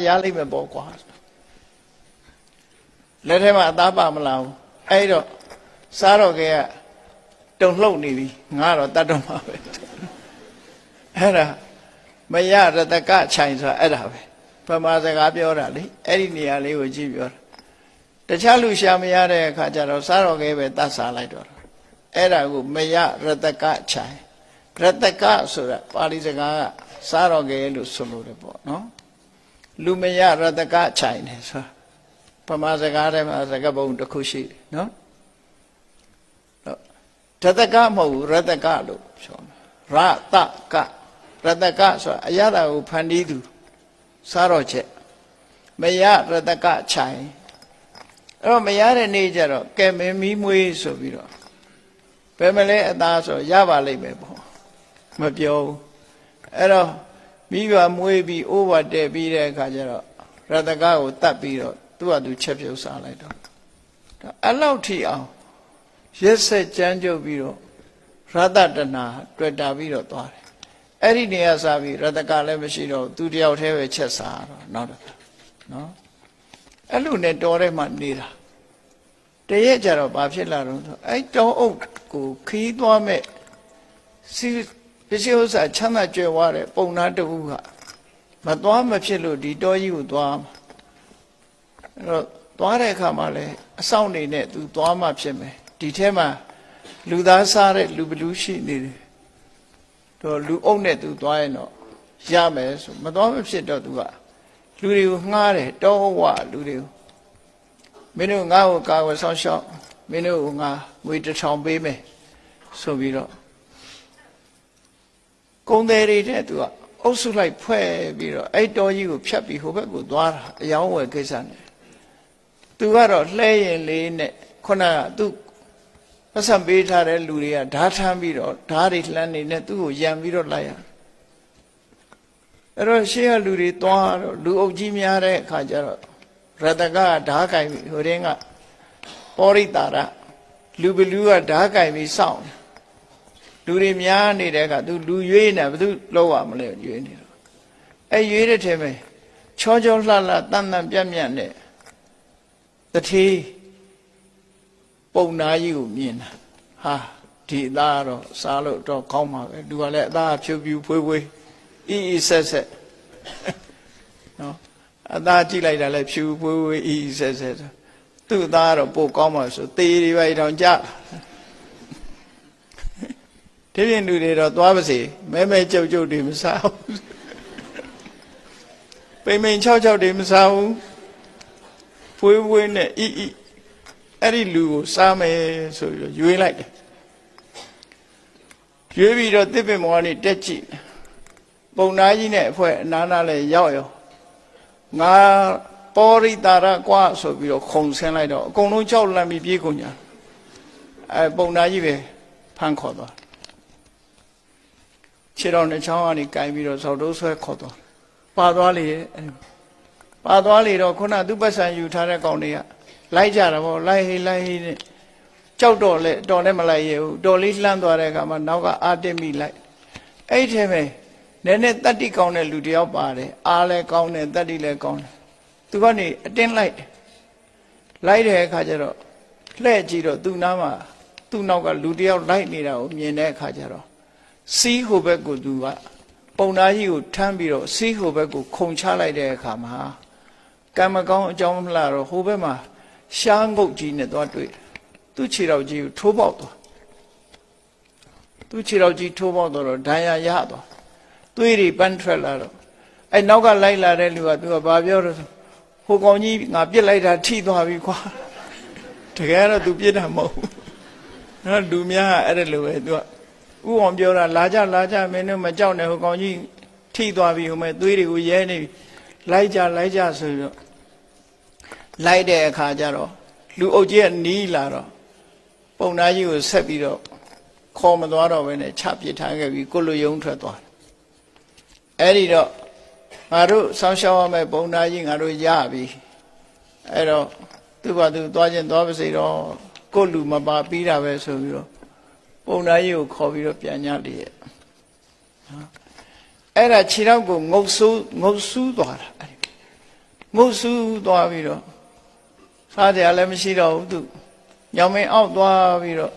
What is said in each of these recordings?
ရလိမ့်မယ်ပေါ့ကွာလက်ထဲမှာအသားပါမလာဘူးအဲ့တော့စားတော့ကဲကတုံလှုပ်နေပြီငါတော့တတ်တော့မှာပဲအဲ့ဒါမရရတကခြိုင်ဆိုတာအဲ့ဒါပဲဗမာစကားပြောတာလေအဲ့ဒီနေရာလေးကိုကြည့်ပြောတာတခြားလူရှာမရတဲ့အခါကျတော့စားတော့ကဲပဲတတ်စားလိုက်တော့အဲ့ဒါကိုမရရတကခြိုင်ရတကဆိုတာပါဠိစကားကစားတော့ကဲလို့ဆိုလို့တယ်ပေါ့နော်လူမရရတကခြိုင်တယ်ဆိုတာဗမာစကားထဲမှာစကားပုံတစ်ခုရှိတယ်နော်ရတကမဟုတ်ဘူးရတကလို့ပြောရတကရတကဆိုတာအရသာကိုဖန်တီးသူစားတော့ချက်မရရတကခြိုင်အဲ့တော့မရတဲ့နေ့ကျတော့ကဲမင်းမီးမွေးဆိုပြီးတော့ဘယ်မလဲအသားဆိုရပါလိမ့်မယ်ပေါ့မပြောဘူးအဲ့တော့မိဘမွေးပြီးအိုးဝတ်တဲ့ပြီးတဲ့အခါကျတော့ရတကကိုတတ်ပြီးတော့သူ့ဟာသူချက်ပြုတ်စားလိုက်တော့အဲ့လောက်ထိအောင်ရက်ဆက်ကြမ်းကြုတ်ပြီးတော့ရတတနာတွေ့တာပြီးတော့သွားတယ်အဲ့ဒီနေရာစားပြီးရတကလည်းမရှိတော့သူတယောက်တည်းပဲချက်စားတော့နောက်တော့နော်အဲ့လိုနဲ့တော်ထဲမှာနေတာတရက်ကြတော့ဘာဖြစ်လာတော့အဲ့တောအုပ်ကိုခီးသွားမဲ့စီပစ္စည်းဥစ္စာချမ်းသာကြွယ်ဝတဲ့ပုံနာတူကမသွားမဖြစ်လို့ဒီတောကြီးကိုသွားအဲ့တော့သွားတဲ့အခါမှာလဲအဆောင်နေနဲ့သူသွားမှဖြစ်မယ်ဒီထဲမှာလူသားစားတဲ့လူဘလူးရှိနေတယ်တော့လူအုပ်နဲ့သူသွားရင်တော့ရမယ်ဆိုမသွားမဖြစ်တော့သူကလူတွေကိုငှားတယ်တောဝလူတွေကိုမင်းတို့ငါ့ကိုကာဝယ်ဆောင်ရှောက်မင်းတို့ကငါငွေ1000ပေးမယ်ဆိုပြီးတော့ကုန်းတယ်တွေတဲ့သူကအုပ်စုလိုက်ဖွဲ့ပြီးတော့အဲ့တောကြီးကိုဖြတ်ပြီးဟိုဘက်ကိုသွားတာအယောင်းဝယ်ကိစ္စနဲ့သူကတော့လှဲရင်လေးနဲ့ခုနကသူပတ်စံပေးထားတဲ့လူတွေကဓာထမ်းပြီးတော့ဓာတွေလှမ်းနေနဲ့သူ့ကိုရံပြီးတော့လိုက်ရအဲ့တော့ရှေ့ကလူတွေသွားတော့လူအုပ်ကြီးများတဲ့အခါကျတော့ရတကဓာကင်ပြီးဟိုတင်းကပောရိတာရလူဘလူးကဓာကင်ပြီးစောင့်လူတွေများနေတဲ့အခါသူလူရွေးနေဘယ်သူလောက်ရမလဲရွေးနေတော့အဲ့ရွေးတဲ့ထဲမှာချောချောလှလှတန်တန်ပြတ်ပြတ်နဲ့တထေးပုံနာကြီးကိုမြင်တာဟာဒီအသားတော့စားလို့တော့ကောင်းပါပဲသူကလည်းအသားဖြူဖြူဖွေးဖွေးအီအီဆက်ဆက်နော်အသားကြည့်လိုက်တာလည်းဖြူဖွေးဖွေးအီအီဆက်ဆက်သူ့အသားတော့ပိုကောင်းပါဆိုသေတွေပဲတောင်ကြဒီပြင်လူတွေတော့သွားပါစေမဲမဲကြုတ်ကြုတ်တွေမစားဘူးပိန်ပိန်၆၆တွေမစားဘူးဖွေးဖွေးနဲ့အီအီအဲ့ဒီလူကိုစားမယ်ဆိုပြီးတော့ရွေးလိုက်တယ်ရွေးပြီးတော့တစ်ပင်မောကနေတက်ကြည့်ပုံနာကြီးနဲ့အဖွဲအနားနာလဲရောက်ရောငါပောရိတာရကွာဆိုပြီးတော့ခုံဆင်းလိုက်တော့အကုန်လုံးကြောက်လန့်ပြီးပြေးကုန်ကြအဲပုံနာကြီးပဲဖမ်းခေါ်သွားခြေတော်နှချောင်းကနေကင်ပြီးတော့ဇောက်တိုးဆွဲခေါ်သွားပါသွားလေပါသွားလေတော့ခုနသူ့ပတ်စံယူထားတဲ့ကောင်တွေကလိုက်ကြတာပေါ့လိုက်ဟေးလိုက်ဟေးနဲ့ကြောက်တော့လဲတော်လည်းမလိုက်ရဘူးတော်လေးလှမ်းသွားတဲ့အခါမှာနောက်ကအာတစ်မိလိုက်အဲ့ထဲမှာနည်းနည်းတတ္တိကောင်းတဲ့လူတယောက်ပါတယ်အားလည်းကောင်းတယ်တတ္တိလည်းကောင်းတယ်သူကနေအတင်းလိုက်တဲ့အခါကျတော့လှဲ့ကြည့်တော့သူ့နားမှာသူ့နောက်ကလူတယောက်လိုက်နေတာကိုမြင်တဲ့အခါကျတော့စီးဟိုဘက်ကိုသူကပုံနာကြီးကိုထမ်းပြီးတော့စီးဟိုဘက်ကိုခုန်ချလိုက်တဲ့အခါမှာကံမကောင်းအကြောင်းမလားတော့ဟိုဘက်မှာရှားငုတ်ကြီးနဲ့သွားတွေ့သူ့ခြေတော်ကြီးကိုထိုးပေါက်သွားသူ့ခြေတော်ကြီးထိုးပေါက်တော့ဒဏ်ရာရသွားသွေးတွေပန်းထွက်လာတော့အဲနောက်ကလိုက်လာတဲ့လူကသူကဘာပြောတော့ဟိုကောင်ကြီးငါပြစ်လိုက်တာထိသွားပြီကွာတကယ်တော့သူပြစ်တာမဟုတ်ဘူးနော်လူများအဲ့ဒါလိုပဲသူကဥအောင်ပြောတာလာကြမင်းတို့မကြောက်နဲ့ဟိုကောင်ကြီးထိသွားပြီဟိုမဲ့သွေးတွေကိုရဲနေပြီလိုက်ကြဆိုပြီးတော့လိုက်တဲ့အခါကျတော့လူအုပ်ကြီးကနီးလာတော့ပုံနာကြီးကိုဆက်ပြီးတော့ခေါ်မသွားတော့ဘဲနဲ့ချပစ်ထားခဲ့ပြီးကိုလိုယုံထွက်သွားတယ်အဲ့ဒီတော့ငါတို့ဆောင်းရှောင်းရမယ့်ပုံနာကြီးငါတို့ရပြီအဲ့တော့သူ့ဘာသူသွားခြင်းသွားပါစေတော့ကိုလူမပါပြီးတာပဲဆိုပြီးတော့ပုံနာကြီးကိုခေါ်ပြီးတော့ပြန်ညလေရဲ့အဲ့ဒါခြေထောက်ကိုငုတ်ဆူးသွားတာအဲ့ဒီ ငုတ်ဆူသွားပြီးတော့စားကြလည်းမရှိတော့ဘူးသူညောင်မင်းအောက်သွားပြီးတော့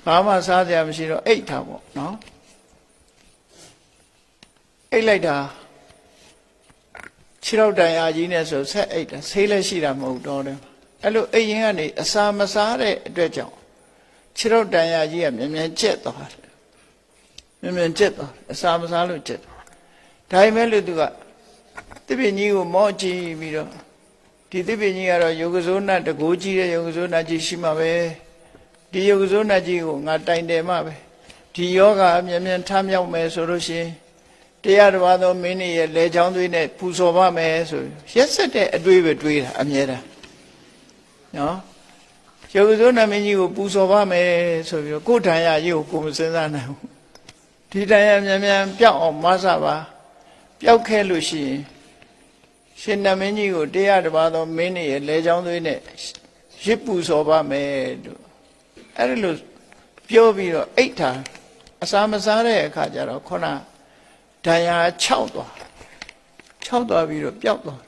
ဘာမှစားကြမရှိတော့အိတ်ထားပေါ့နော်အိတ်လိုက်တာခြေထောက်တန်ရာကြီးနဲ့ဆိုဆက်အိတ်တာဆေးလည်းရှိတာမဟုတ်တော့တယ်အဲ့လိုအိတ်ရင်ကနေအစာမစားတဲ့အတွက်ကြောင့်ခြေထောက်တန်ရာကြီးကမြန်မြန်ကျက်သွားတယ်မြန်မြန်ကျက်သွားအစာမစားလို့ကျက်ဒါပေမဲ့လို့သူကသစ်ပင်ကြီးကိုမော့ကြည့်ပြီးတော့ဒီသစ်ပင်ကြီးကတော့ယောဂဇောနတ်တကိုးကြီးတဲ့ယောဂဇောနတ်ကြီးရှိမှာပဲဒီယောဂဇောနတ်ကြီးကိုငါတိုင်တယ်မှပဲဒီယောဂအမြန်မြန်ထမြောက်မယ်ဆိုလို့ရှိရင်တရားတော်ဘာသောမင်းရဲ့လေချောင်းသွေးနဲ့ပူဇော်ပါမယ်ဆိုရက်ဆက်တဲ့အတွေးပဲတွေးတာအမြဲတမ်းနော်ယောဂဇောနတ်မင်းကြီးကိုပူဇော်ပါမယ်ဆိုပြီးတော့ကိုယ်တန်ရကြီးကိုကိုမစဉ်းစားနိုင်ဘူးဒီတန်ရမြန်မြန်ပျောက်အောင်မဆပါပျောက်ခဲ့လို့ရှိရင်ရှင်နမင်းကြီးကိုတရားတော်ဘာသောမင်းရဲ့လေချောင်းသွေးနဲ့ရစ်ပူဇော်ပါမယ်လို့အဲ့လိုပြောပြီးတော့အိတ်ထာအစာမစားတဲ့အခါကျတော့ခုနဒဏ်ရာ6သွားပြီးတော့ပျောက်သွား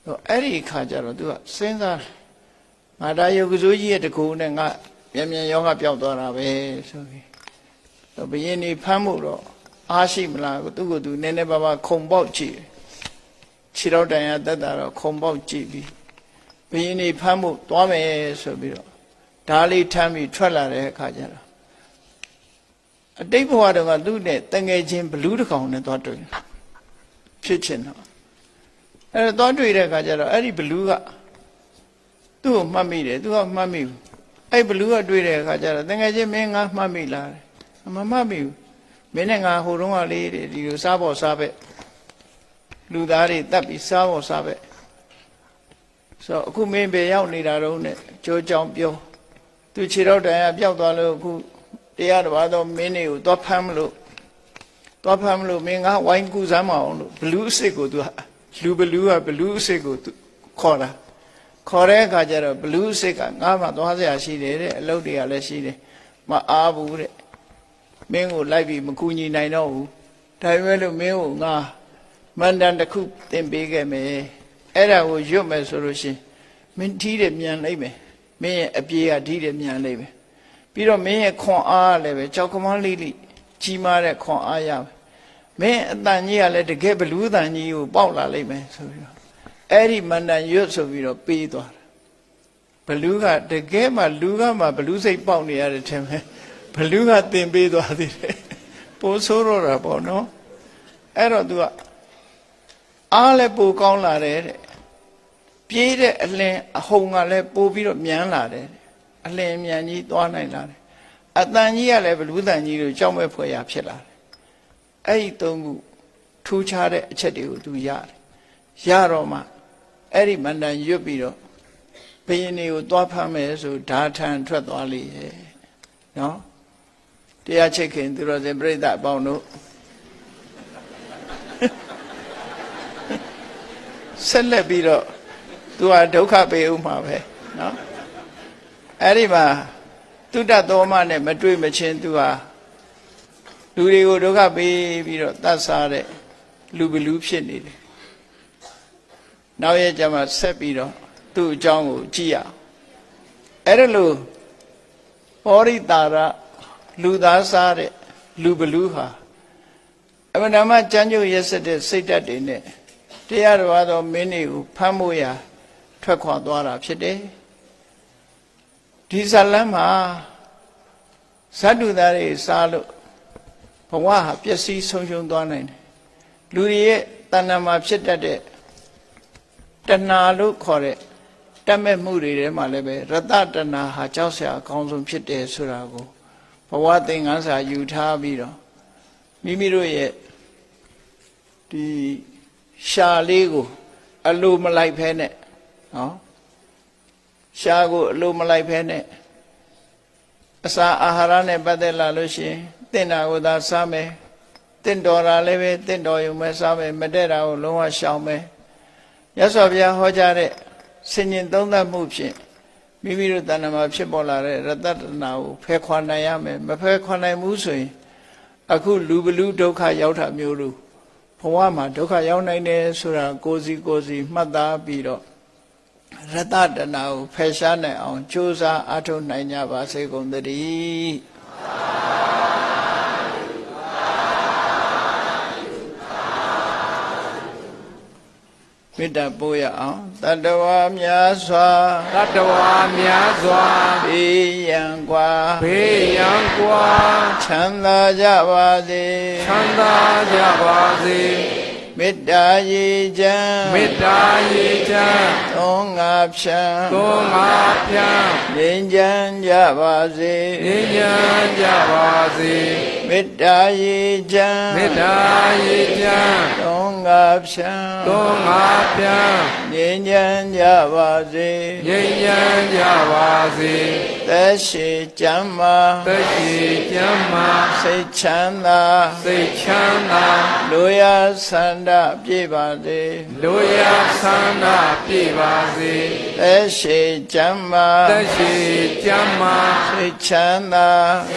တော့အဲ့ဒီအခါကျတော့သူကစဉ်းစားငါဒါယုတ်ကစိုးကြီးရဲ့တကူနဲ့ငါမြန်မြန်ယောဂပျောက်သွားတာပဲဆိုပြီးတော့ဘယင်းနေဖမ်းမှုတော့အားရှိမလားသူကသူနည်းနည်းပါးပါးခုံပေါက်ကြည့်ခြေတော်တန်ရာတက်တာတော့ခုံပေါက်ကြည့်ပြီးဘယင်းနေဖမ်းမှုသွားမယ်ဆိုပြီးတော့ဓာလေးထမ်းပြီးထွက်လာတဲ့အခါကျတော့အတိတ်ဘဝတုန်းကသူ့နဲ့တငယ်ချင်းဘလူးတစ်ကောင်နဲ့သွားတွေ့ဖြစ်ချင်တော့အဲ့တော့သွားတွေ့တဲ့အခါကျတော့အဲ့ဒီဘလူးကသူ့ကိုမှတ်မိတယ်သူကမှတ်မိဘူးအဲ့ဘလူးကတွေ့တဲ့အခါကျတော့တငယ်ချင်းမင်းငါမှတ်မိလားမမှတ်မိဘူးမင်းနဲ့ငါဟိုတုန်းကလေးဒီလိုစားဖို့စားပဲလူသားတွေတတ်ပြီးစားဖို့စားပဲဆိုတော့အခုမင်းပဲရောက်နေတာတော့နဲ့ကြိုးကြောင်ပြောသူခြေတော့တန်ရပြောက်သွားလို့အခုတရားတော်ဘာသောမင်းတွေကိုသွားဖမ်းမလို့မင်းကဝိုင်းကူစမ်းမအောင်လို့ဘလူးအစ်စ်ကိုသူလူဘလူးကဘလူးအစ်စ်ကိုသူခေါ်တဲ့အခါကျတော့ဘလူးအစ်စ်ကငါမှသွားစရာရှိတယ်တဲ့အလုပ်တွေကလည်းရှိတယ်မအားဘူးတဲ့မင်းကိုလိုက်ပြီးမကူညီနိုင်တော့ဘူးဒါပေမဲ့လို့မင်းကိုငါမန္တန်တစ်ခုသင်ပေးခဲ့မယ်အဲ့ဒါကိုရွတ်မယ်ဆိုလို့ရှိရင်မင်းထီးတယ်မြန်လိုက်မယ်မင်းရဲ့အပြေကထီးတယ်မြန်လိုက်မယ်ပြီးတော့မင်းရဲ့ခွန်အားလည်းပဲကြောက်ကမန်းလေးကြီးမားတဲ့ခွန်အားရမယ်မင်းအတန်ကြီးကလည်းတကယ်ဘလူးတန်ကြီးကိုပေါက်လာလိမ့်မယ်ဆိုပြီးတော့အဲ့ဒီမန္တန်ရွတ်ဆိုပြီးတော့ပေးသွားတယ်ဘလူးကတကယ်မှလူကမှဘလူးစိတ်ပေါက်နေရတယ်ထင်မယ်ဘလူးကသင်ပေးသွားသေးတယ်ပိုးဆိုးတော့တာပေါ့နော်အဲ့တော့သူကအားလည်းပိုကောင်းလာတယ်တဲ့ပြေးတဲ့အလင်းအဟုန်ကလည်းပိုပြီးတော့မြန်လာတယ်အလင်းမြန်ကြီးသွားနိုင်လာတယ်အတန်ကြီးကလည်းဘလူးတန်ကြီးတို့ကြောက်မဲ့ဖွယ်ရဖြစ်လာတယ်အဲ့ဒီသုံးခုထူးခြားတဲ့အချက်တွေကိုသူရတယ်ရတော့မှအဲ့ဒီမန္တန်ရွတ်ပြီးတော့ဘယင်းတွေကိုသွားဖမ်းမယ်ဆိုဓာထန်ထွက်သွားလေရဲ့နော်တရားချိတ်ခင်သူတော်စင်ပြိဿအပေါင်းတို့ဆက်လက်ပြီးတော့သူကဒုက္ခပေးဦးမှာပဲနော်အဲ့ဒီမှာတုဒ္ဒသောမနဲ့မတွေ့မချင်းသူဟာလူတွေကိုဒုက္ခပေးပြီးတော့တတ်စားတဲ့လူဘလူးဖြစ်နေတယ်နောက်ရဲ့ကျမှဆက်ပြီးတော့သူ့အကြောင်းကိုကြည့်ရအောင်အဲ့ဒါလို့ပောရိတာရလူသားစားတဲ့လူဘလူးဟာအမှန်တမ်းကြမ်းကြုတ်ရက်စက်တဲ့စိတ်ဓာတ်တွေနဲ့တရားတော်ဘာသောမင်းတွေကိုဖမ်းမိုးရာထွက်ခွာသွားတာဖြစ်တယ်ဒီဇလန်းမှာဇတ်တုသားတွေစားလို့ဘဝဟာပျက်စီးဆုံးရှုံးသွားနိုင်တယ်လူတွေရဲ့တဏ္ဍာမှာဖြစ်တတ်တဲ့တဏှာလို့ခေါ်တဲ့တတ်မဲ့မှုတွေထဲမှာလည်းပဲရတ္တတဏှာဟာကြောက်စရာအကောင်းဆုံးဖြစ်တယ်ဆိုတာကိုဘဝသင်္ကန်းစာယူထားပြီးတော့မိမိတို့ရဲ့ဒီရှာလေးကိုအလိုမလိုက်ဖဲနဲ့နော်ရှာကိုအလိုမလိုက်ဖဲနဲ့အစာအာဟာရနဲ့ပတ်သက်လာလို့ရှိရင်တင့်တာကိုသာစားမယ်တင့်တော်တာလည်းပဲတင့်တော်ရုံပဲစားမယ်မတည့်တာကိုလုံးဝရှောင်မယ်ရသော်ဘုရားဟောကြားတဲ့ဆင်ញင်သုံးသပ်မှုဖြင့်မိမိတို့တဏ္ဍာမှာဖြစ်ပေါ်လာတဲ့ရတ္တတဏှာကိုဖယ်ခွာနိုင်ရမယ်မဖယ်ခွာနိုင်ဘူးဆိုရင်အခုလူဘလူဒုက္ခရောက်တာမျိုးလို့ဘ ဘဝမှာဒုက္ခရောက်နိုင်တယ်ဆိုတာကိုယ်စီမှတ်သားပြီးတော့ရတ္တတဏှာကိုဖယ်ရှားနိုင်အောင်ကြိုးစားအားထုတ်နိုင်ကြပါစေကုန်သတည်းမေတ္တာပို့ရအောင်တတ္တဝါများစွာတတ္တဝါများစွာဘေးရန်กว่าဘေးရန်กว่าချမ်းသာကြပါစေချမ်းသာကြပါစေမေတ္တာရေချမ်းမေတ္တာရေချမ်းသုံးငါဖြံသုံးငါဖြံငြိမ်းချမ်းကြပါစေငြိမ်းချမ်းကြပါစေမေတ္တာရေချမ်းမေတ္တာရေချမ်းသုံးငါဖြံသုံးငါဖြံငြိမ်းချမ်းကြပါစေငြိမ်းချမ်းကြပါစေသက်ရှိကျမ်းမာသက်ရှိကျမ်းမာစိတ်ချမ်းသာစိတ်ချမ်းသာလူရဆန္ဒပြည့်ပါစေလူရဆန္ဒပြည့်ပါစေသက်ရှိကျမ်းမာသက်ရှိကျမ်းမာစိတ်ချမ်းသာ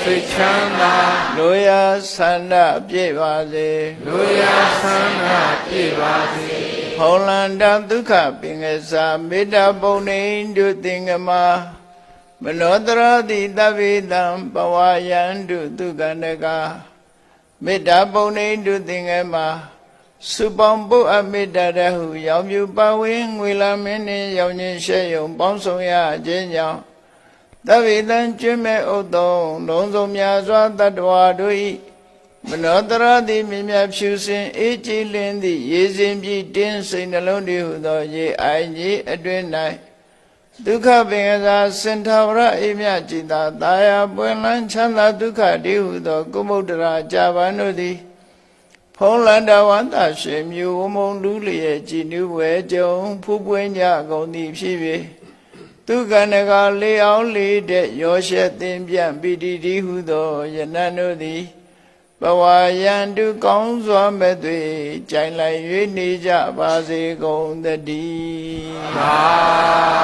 စိတ်ချမ်းသာလူရဆန္ဒပြည့်ပါစေလူရဆန္ဒပြည့်ပါစေဖုံလန္တဒုက္ခပင်ကစားမေတ္တာပုံနေတုသင်္ကမမနောတရတိတဗ္ဗေတံပဝါယန္တုသူကန္တကမေတ္တာပုံနေတုသင်္ကမစုပေါင်းပုအမေတ္တာတဟုရောင်ပြူပါဝင်းငွေလာမင်းနှင့်ရောင်ချင်းရှဲယုံပေါင်းဆောင်ရခြင်းကြောင့်တဗ္ဗေတံကျွမ်းမဲ့ဥတ္တုံလုံးစုံများစွာတတ္တဝါတို့၏မနောတရတိမြင်မြဖြူစင်အေးကြည်လင်းသည့်ရေစဉ်ပြီးတင်းစိတ်နှလုံးတည်းဟုသောရေအိုင်ကြီးအတွင်၌ဒုက္ခပင်ကစားစင်ထာဝရအိမြจิตာတာယာပွင့်လန်းချမ်းသာဒုက္ခတည်းဟုသောကုမုဒ္ဒရာကြာပန်တို့သည်ဖုံးလန္တဝန္တရှင်မြူဝမုံလူလျက်ကြည်နူးဝဲကြုံဖူးပွင့်ကြကုန်သည်ဖြစ်၍သူကန္နကလေးအောင်လေးတဲ့ရောရှက်သင်ပြန့်ပိတိတိဟုသောယနန်တို့သည်ဘဝယန္တုကောင်းစွာမဲ့သွေကြိုင်လိုက်၍နေကြပါစေကုန်သတည်း